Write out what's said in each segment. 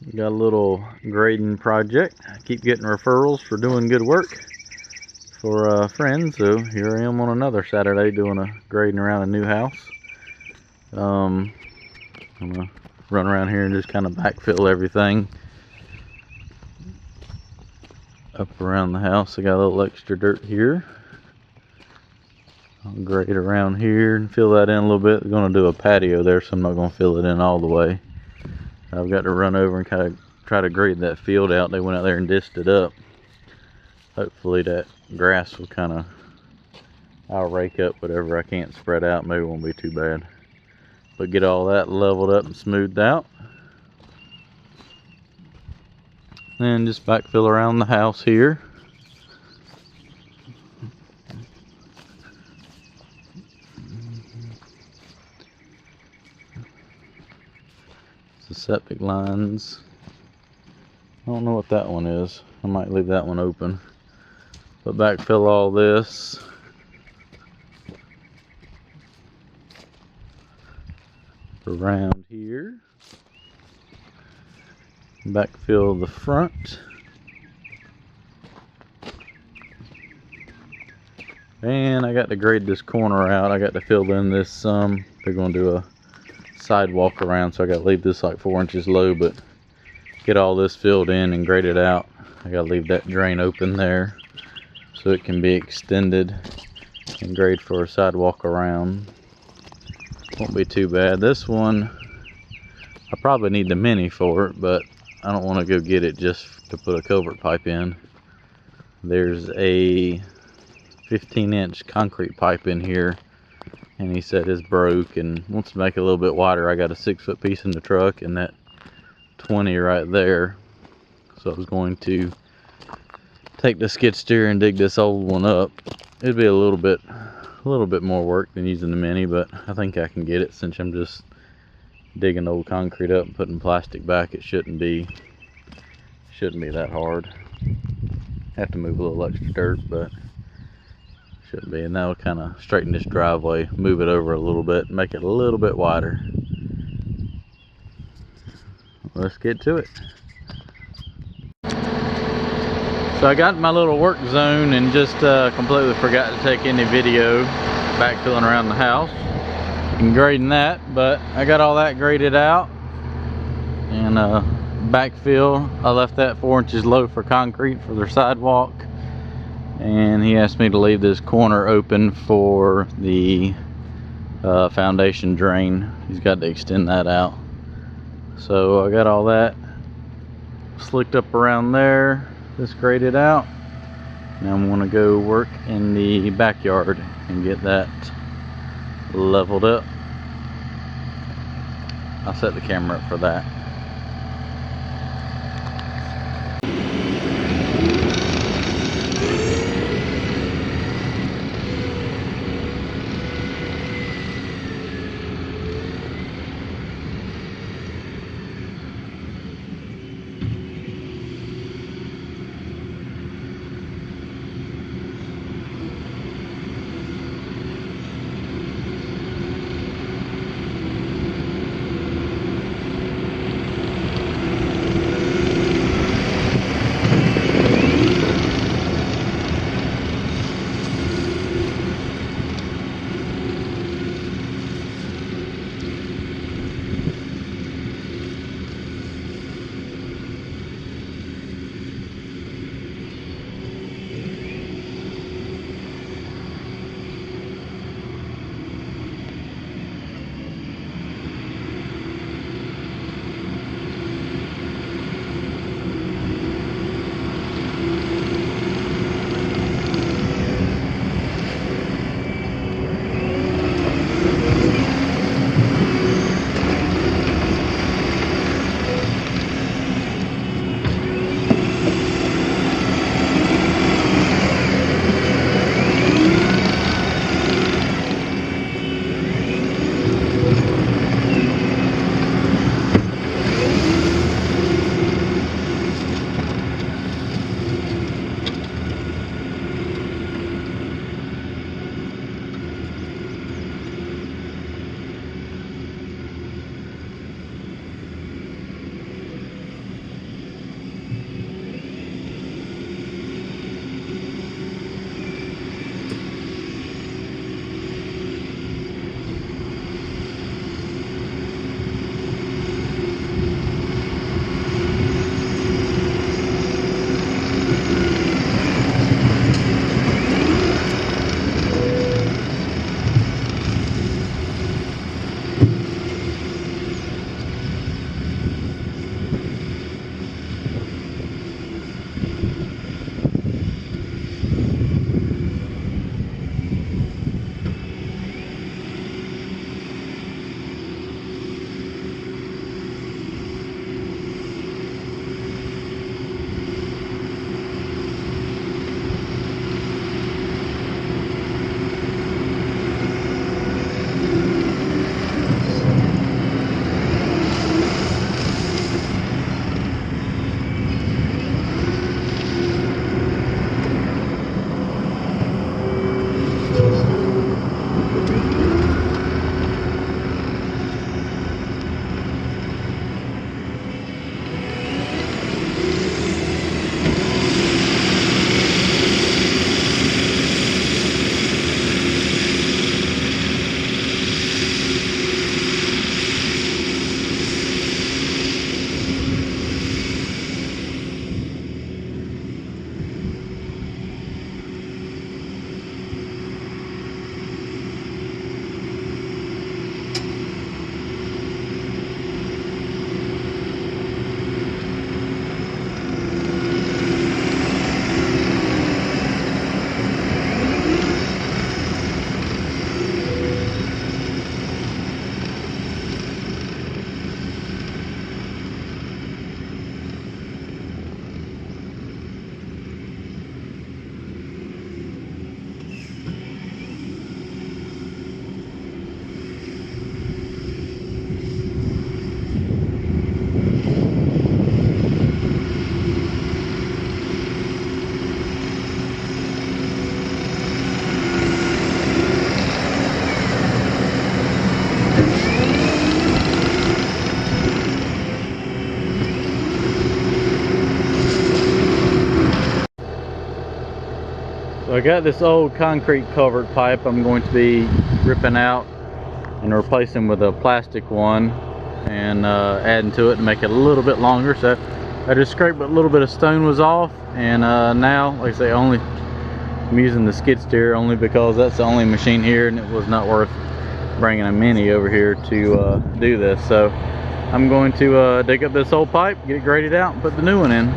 Got a little grading project. I keep getting referrals for doing good work for friends, so here I am on another Saturday doing a grading around a new house. I'm gonna run around here and just kind of backfill everything up around the house. I got a little extra dirt here. I'll grade around here and fill that in a little bit. I'm gonna do a patio there, so I'm not gonna fill it in all the way. I've got to run over and kind of try to grade that field out. They went out there and disced it up. Hopefully that grass will kind of, I'll rake up whatever I can't spread out. Maybe it won't be too bad. But get all that leveled up and smoothed out. Then just backfill around the house here. The septic lines. I don't know what that one is. I might leave that one open. But backfill all this. Around here. Backfill the front. And I got to grade this corner out. I got to fill in this they're going to do a sidewalk around, so I got to leave this like 4 inches low, but get all this filled in and grade it out. I got to leave that drain open there so it can be extended and grade for a sidewalk around. Won't be too bad. This one I probably need the mini for it, but I don't want to go get it just to put a culvert pipe in. There's a 15-inch concrete pipe in here, and he said it's broke and wants to make it a little bit wider. I got a 6-foot piece in the truck and that 20 right there, so I was going to take the skid steer and dig this old one up. It'd be a little bit more work than using the mini, but I think I can get it since I'm just digging old concrete up and putting plastic back. It shouldn't be that hard. Have to move a little extra dirt, but shouldn't be. And that'll kind of straighten this driveway, move it over a little bit, make it a little bit wider. Let's get to it. So I got in my little work zone and just completely forgot to take any video backfilling around the house and grading that, but I got all that graded out and backfill. I left that 4 inches low for concrete for their sidewalk, and he asked me to leave this corner open for the foundation drain. He's got to extend that out. So I got all that slicked up around there, this graded out. Now I'm going to go work in the backyard and get that leveled up. I'll set the camera up for that. I got this old concrete culvert pipe I'm going to be ripping out and replacing with a plastic one, and adding to it to make it a little bit longer. So I just scraped what little bit of stone was off, and now, like I say, I'm using the skid steer only because that's the only machine here, and it was not worth bringing a mini over here to do this. So I'm going to dig up this old pipe, get it graded out, and put the new one in.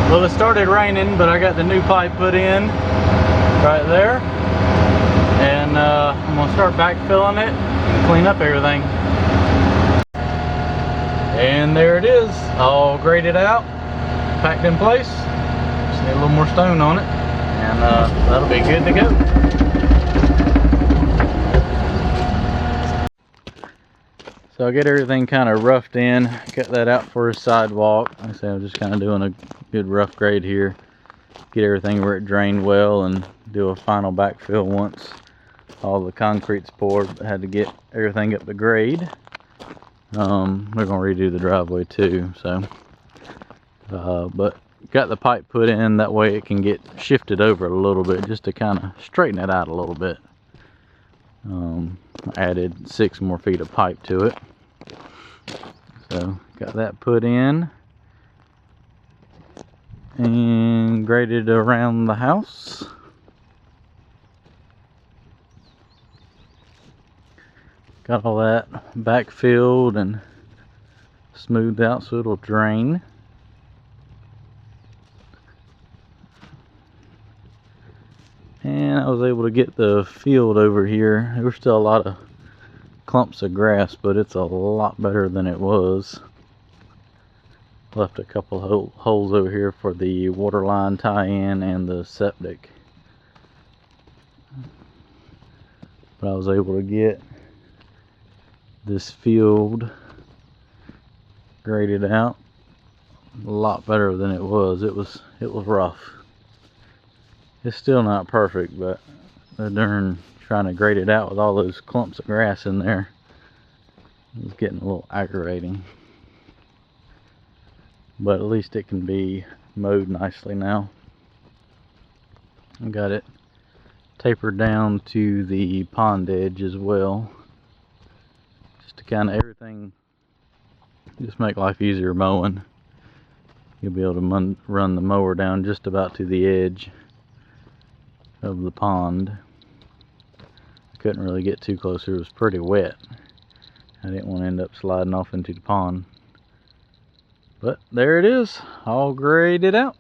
Well, it started raining, but I got the new pipe put in right there, and I'm gonna start backfilling it and clean up everything. And there it is, all graded out, packed in place. Just need a little more stone on it, and that'll be good to go. So I get everything kind of roughed in, cut that out for a sidewalk. Like I say, I'm just kind of doing a good rough grade here. Get everything where it drained well and do a final backfill once all the concrete's poured, but had to get everything up to grade. We're gonna redo the driveway too, so but got the pipe put in, that way it can get shifted over a little bit just to kind of straighten it out a little bit. Added 6 more feet of pipe to it, so got that put in and graded around the house. Got all that backfilled and smoothed out so it'll drain. And I was able to get the field over here. There's still a lot of clumps of grass, but it's a lot better than it was. Left a couple holes over here for the water line tie-in and the septic. But I was able to get this field graded out a lot better than it was. It was rough. It's still not perfect, but the darn trying to grade it out with all those clumps of grass in there is getting a little aggravating. But at least it can be mowed nicely now. I got it tapered down to the pond edge as well, just to kind of everything, just make life easier mowing. You'll be able to run the mower down just about to the edge of the pond. I couldn't really get too close, it was pretty wet. I didn't want to end up sliding off into the pond. But there it is, all graded out.